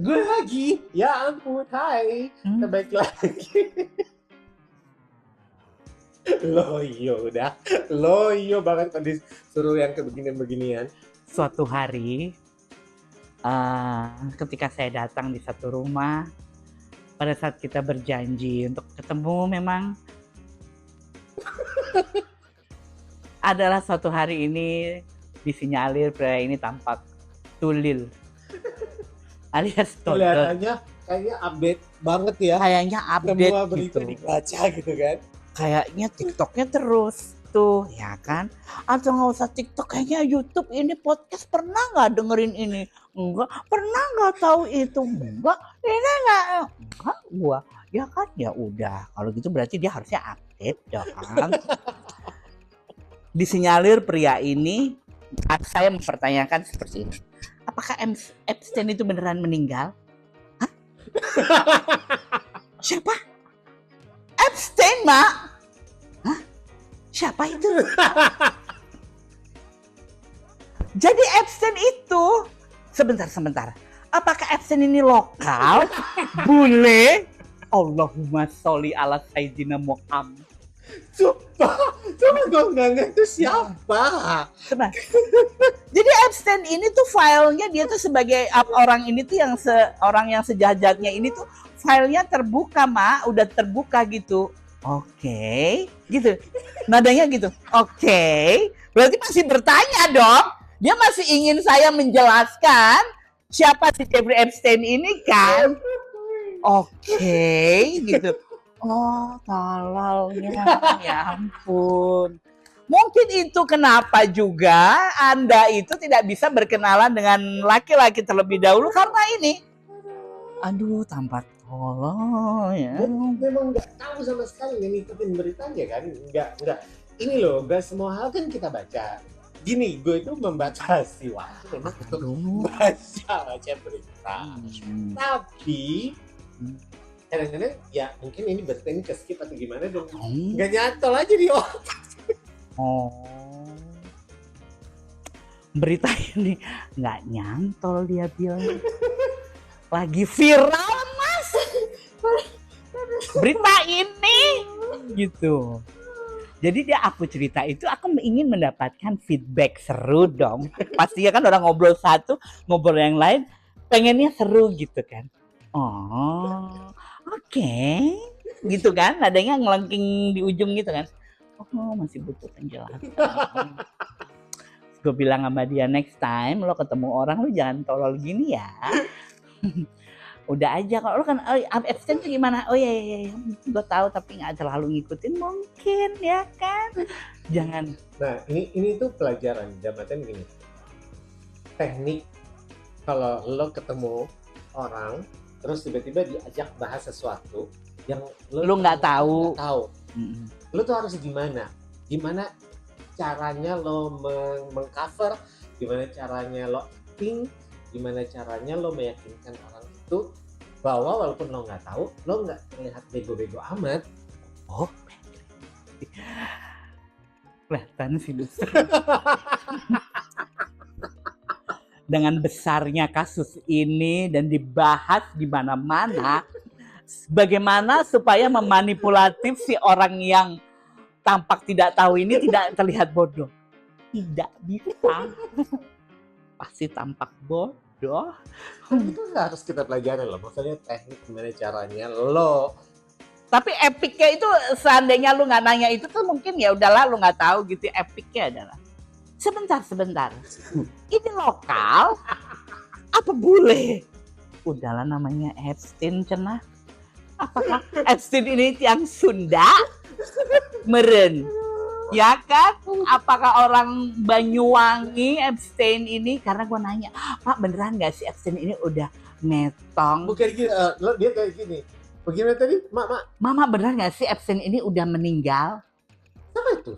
Gue lagi. Ya ampun, hai. Kita balik lagi. Loyo udah. Loyo banget kalau disuruh yang beginian. Suatu hari, ketika saya datang di satu rumah, pada saat kita berjanji untuk ketemu, memang adalah suatu hari ini disinyalir pria ini tampak tulil alias totot. Kelihatannya kayaknya update banget ya. Kayaknya update Semua berita gitu. dibaca gitu kan. Kayaknya TikToknya terus tuh, ya kan? Atau nggak usah TikTok, kayaknya YouTube ini podcast. Pernah nggak dengerin ini? Enggak. Pernah nggak tahu itu? Enggak. Ini enggak gua. Ya kan, ya udah. Kalau gitu berarti dia harusnya update, ya kan? Disinyalir pria ini, saya mempertanyakan seperti ini. Apakah Epstein itu beneran meninggal? Hah? Siapa? Epstein, Mak? Hah? Siapa itu? Jadi Epstein itu, sebentar. Apakah Epstein ini lokal? Bule? Allahumma sholli ala Sayyidina Muhammad. Coba gue nggak ngerti siapa. Coba. Jadi Epstein ini tuh filenya, dia tuh sebagai orang ini tuh yang orang yang sejahatnya ini tuh filenya terbuka, Mak, udah terbuka gitu. Oke, gitu. Nadanya gitu. Oke. Berarti masih bertanya dong. Dia masih ingin saya menjelaskan siapa si Jeffrey Epstein ini kan. Oke, gitu. Oh, talalnya. Ya ampun. Mungkin itu kenapa juga Anda itu tidak bisa berkenalan dengan laki-laki terlebih dahulu karena ini. Aduh, tampak tolol ya. Memang nggak tahu sama sekali ngikutin beritanya kan. Nggak. Ini loh, nggak semua hal kan kita baca. Gini, gue itu membatasi waktu memang untuk baca berita. Tapi kadang-kadang ya mungkin ini berita ini keskip atau gimana dong. Nggak nyantol aja di otak. Oh, berita ini nggak nyantol, dia bilang. Lagi viral, Mas, berita ini gitu. Jadi aku cerita itu, aku ingin mendapatkan feedback seru dong. Pastinya kan orang ngobrol satu, ngobrol yang lain, pengennya seru gitu kan. Oh, oke. Gitu kan, adanya ngelengking di ujung gitu kan. Oh, masih butuh penjelasan. Gue bilang sama dia, next time lo ketemu orang lo jangan tolol gini ya. Udah aja, kalau lo kan Epstein tuh gimana? Oh iya, gue tahu tapi nggak terlalu ngikutin mungkin ya kan. Jangan. Nah ini tuh pelajaran jabatan gini. Teknik kalau lo ketemu orang terus tiba-tiba diajak bahas sesuatu yang lo nggak tahu. Lo tuh harus gimana caranya lo mengcover, gimana caranya lo acting, gimana caranya lo meyakinkan orang itu bahwa walaupun lo nggak tahu, lo nggak terlihat bego-bego amat. Oh, kelihatan sih. Dengan besarnya kasus ini dan dibahas di mana-mana, bagaimana supaya memanipulatif si orang yang tampak tidak tahu ini tidak terlihat bodoh. Tidak bisa. Pasti tampak bodoh. Itu harus kita pelajari loh. Maksudnya teknik gimana caranya lo. Tapi epicnya itu seandainya lu nggak nanya itu tuh mungkin ya udahlah lu nggak tahu gitu. Epicnya adalah sebentar. Ini lokal apa bule? Udahlah namanya Epstein cenah. Apakah Epstein ini yang Sunda? Meren. Ya kan? Apakah orang Banyuwangi Epstein ini? Karena gue nanya, Pak beneran gak sih Epstein ini udah metong? Bukan gini, dia kayak gini. Bagaimana tadi? Mama beneran gak sih Epstein ini udah meninggal? Siapa itu?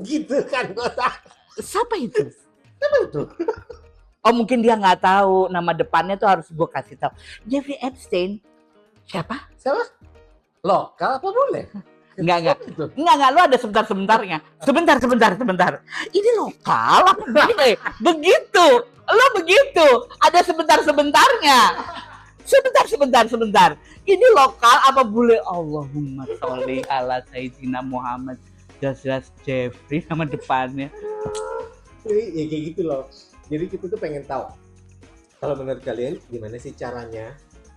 Gitu kan gue tahu. Siapa itu? Oh mungkin dia gak tahu nama depannya tuh harus gue kasih tahu. Jeffrey Epstein. Siapa? Lokal apa boleh? Enggak, lu ada sebentar-sebentarnya. Sebentar. Ini lokal apa boleh? Begitu. Lu begitu. Ada sebentar-sebentarnya. Sebentar. Ini lokal apa bule? Allahumma sholli ala Sayyidina Muhammad. Jelas Jeffrey nama depannya. Ya kayak gitu loh. Jadi kita tuh pengen tahu. Kalau menurut kalian gimana sih caranya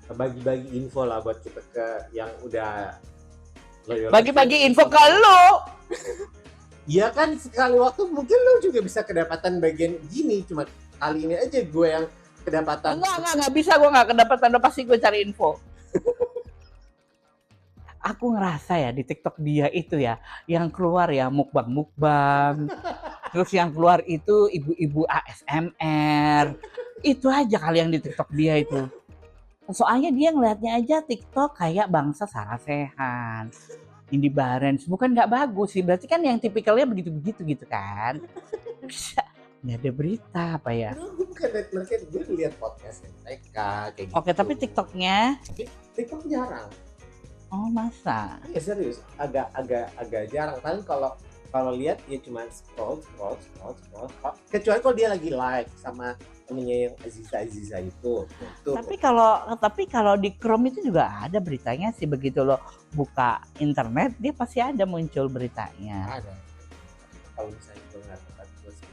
bagi-bagi info lah buat kita ke yang udah loyal. Bagi-bagi info ke lo. Iya kan sekali waktu mungkin lo juga bisa kedapatan bagian gini, cuma kali ini aja gue yang kedapatan. Enggak bisa, gue nggak kedapatan, udah pasti gue cari info. Aku ngerasa ya di TikTok dia itu ya, yang keluar ya mukbang, terus yang keluar itu ibu-ibu ASMR, itu aja kali yang di TikTok dia itu. Soalnya dia ngelihatnya aja TikTok kayak bangsa Sarasehan, Indy Barens, bukan nggak bagus sih, berarti kan yang tipikalnya begitu-begitu gitu kan. Nggak ada berita apa ya? Bukan mereka, gue lihat podcast mereka kayak gitu. Oke, tapi TikToknya? TikTok jarang. Oh masa? Ya serius, agak jarang. Kan kalau lihat ya cuma scroll. Kecuali kalau dia lagi live sama temennya yang Aziza itu. Tapi kalau di Chrome itu juga ada beritanya sih, begitu lo buka internet dia pasti ada muncul beritanya. Ada. Kalau misalnya gue nggak tempat gue sih.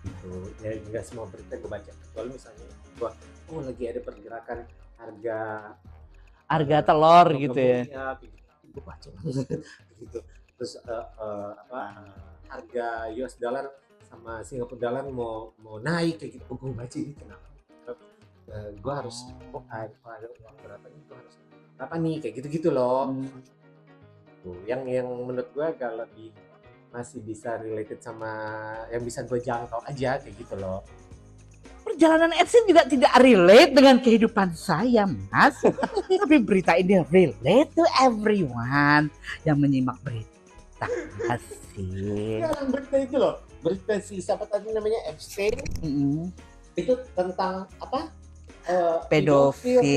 Gitu. Ya nggak semua berita gue baca. Kalau misalnya gue lagi ada pergerakan harga telur gitu ya. Gue baca gitu. Terus harga US dollar sama Singapore dollar mau naik kayak gitu. Gue baca ini kenapa? Gue harus ada uang berapa nih? Gue harus apa nih kayak gitu loh. Tuh, yang menurut gue agak lebih masih bisa related sama yang bisa gue jangkau aja kayak gitu loh. Perjalanan AdSense juga tidak relate dengan kehidupan saya, Mas. Tapi berita ini relate to everyone yang menyimak berita. Asik. Sekarang berita itu loh, berita si siapa tadi namanya Epstein. Itu tentang apa? Pedofil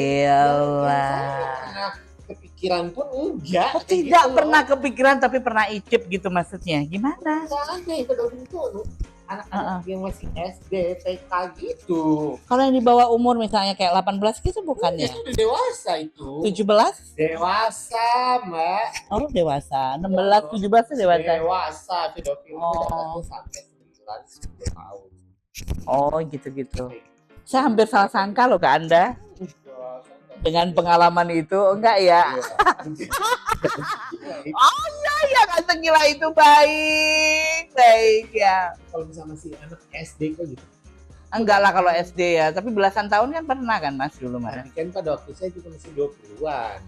lah. Kepikiran pun enggak. Tidak gitu pernah kepikiran tapi pernah icip gitu maksudnya. Gimana? Aneh pedofil itu anak-anak yang masih SD, TK gitu. Kalau yang di bawah umur misalnya kayak 18 gitu bukannya? Itu udah dewasa itu. 17? Dewasa, Mbak. Oh, dewasa. 16, 17 itu dewasa. Dewasa pedofil itu sampai 9 tahun. Oh, gitu-gitu. Saya hampir salah sangka loh ke Anda. Dengan pengalaman itu, enggak ya? Oh iya, kan segila itu baik ya. Kalau misalnya masih anak SD kok gitu? Enggak lah kalau SD ya, tapi belasan tahun kan pernah kan Mas dulu Mas? Kan pada waktu saya juga masih 20-an.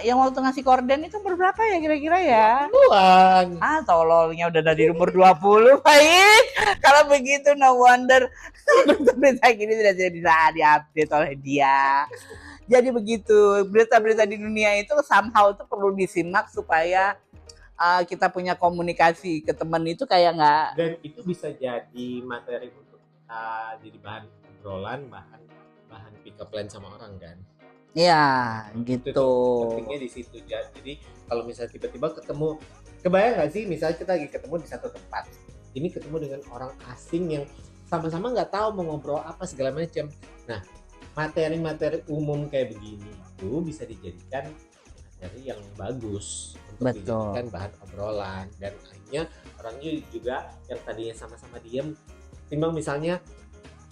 Yang waktu ngasih korden itu berapa ya kira-kira ya? 20-an. Tololnya udah dari umur 20, baik. Kalau begitu no wonder berita gini tidak bisa diupdate oleh dia. Jadi begitu, berita-berita di dunia itu somehow itu perlu disimak supaya kita punya komunikasi ke teman itu kayak nggak. Dan itu bisa jadi materi untuk jadi bahan obrolan, bahan pick up line sama orang kan. Iya, gitu. Pentingnya di situ. Jadi kalau misalnya tiba-tiba ketemu, kebayang nggak sih misalnya kita lagi ketemu di satu tempat, ini ketemu dengan orang asing yang sama-sama nggak tahu mau ngobrol apa segala macam. Nah, materi-materi umum kayak begini itu bisa dijadikan materi yang bagus untuk dijadikan bahan obrolan, dan akhirnya orangnya juga yang tadinya sama-sama diam, timbang misalnya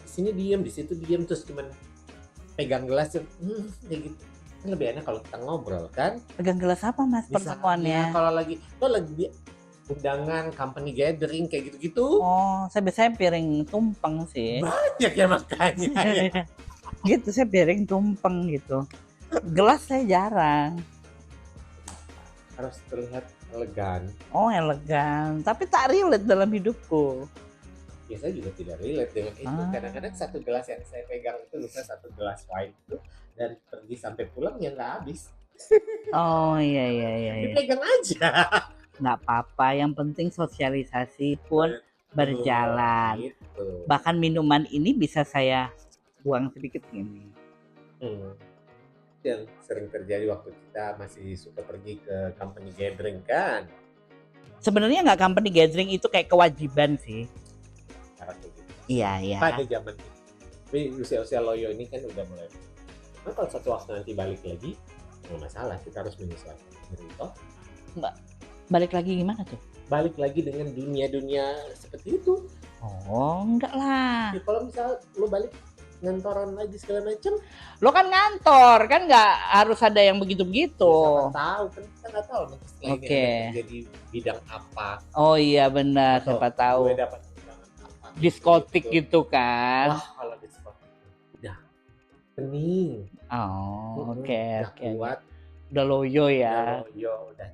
di sini diam, di situ diam, terus cuman pegang gelas kayak gitu. Kan lebih enak kalau kita ngobrol kan. Pegang gelas apa Mas pertemuannya? Kalau lagi undangan company gathering kayak gitu-gitu. Oh, saya biasanya piring tumpeng sih. Banyak ya makanya. Gitu, saya piring tumpeng gitu. Gelas saya jarang. Harus terlihat elegan. Oh, elegan. Tapi tak relate dalam hidupku. Ya saya juga tidak relate dengan itu. Kadang-kadang satu gelas yang saya pegang itu misalnya satu gelas wine itu, dan pergi sampai pulang ya nggak habis. Oh iya. Dipegang aja. Nggak apa-apa. Yang penting sosialisasi pun berjalan. Gitu. Bahkan minuman ini bisa saya buang sedikit ini. Yang sering terjadi waktu kita masih suka pergi ke company gathering kan. Sebenarnya nggak company gathering itu kayak kewajiban sih. Gitu. Iya. Pada zaman itu. Tapi usia-usia loyo ini kan udah mulai. Nah, kalau satu waktu nanti balik lagi, nggak masalah, kita harus menyesuaikan diri toh. Balik lagi gimana tuh? Balik lagi dengan dunia-dunia seperti itu. Oh, enggak lah. Ya, kalau misal lo balik ngantoran lagi segala macam, Lo kan ngantor, kan nggak harus ada yang begitu-begitu. siapa tahu kan kita nggak tahu nanti setelah ini Oke. ada jadi bidang apa. Oh iya benar, Atau siapa tahu. gue dapat undangan apa. Diskotik gitu kan. Wah, kalau diskotik udah pening. Oh, oke, Udah oke. kuat, Udah loyo ya. udah loyo, udah